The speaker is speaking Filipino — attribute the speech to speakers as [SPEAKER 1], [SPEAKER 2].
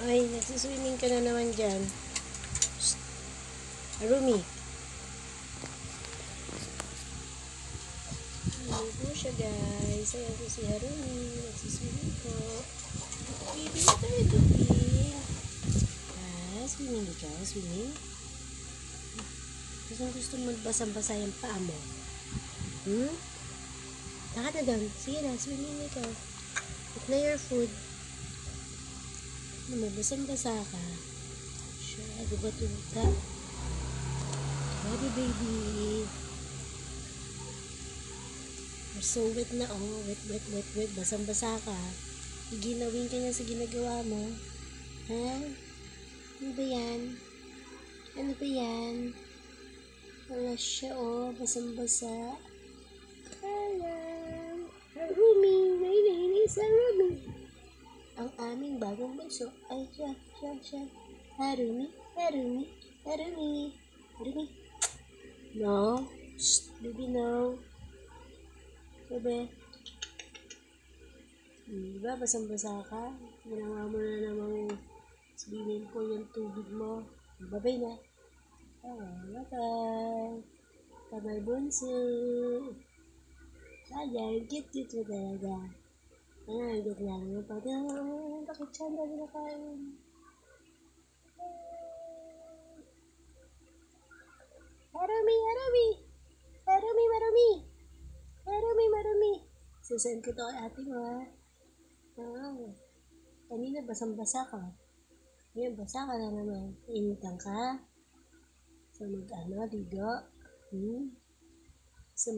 [SPEAKER 1] Ay, nagsiswimming ka na naman dyan. Shh. Harumi. Ano po siya, guys? Ayan po si Harumi. Nagsiswimming po. Baby na tayo, baby. Swimming ikaw? Swimming? Gusto mo magbasang-basa yung paa mo? Lakad na doon. Sige na, swimming ikaw. Eat na your food. Basang-basa ka. Siya, gubatulog ka. Baby, baby. You're so wet na, oh. Wet, wet, wet, wet. Basang-basa ka. Ginawin ka niya sa ginagawa mo. Ha? Ano ba yan? Ano ba yan? Wala siya, oh. Basang-basa. Ayan. Harumi. Nainis Harumi. Ang aming bagong bunso. Ay, siya. Harumi. Harumi. Harumi. Harumi. No. Shh. Baby, no. Bebe. Diba, basang-basa ka? Ginawa mo na namang swimming pool yung tubig mo. Babay na. Bye-bye. Bye-bye, bunso. Ayan, cute-cute mo talaga. Good lang. Bakit siya ang dami na kain? Harumi, Harumi. Harumi, Marumi. Harumi, Marumi. Susend ko to kay ate mo, ha? Kanina basang-basa ka. Ngayon, basa ka na naman. Initan ka. So, ligo. So,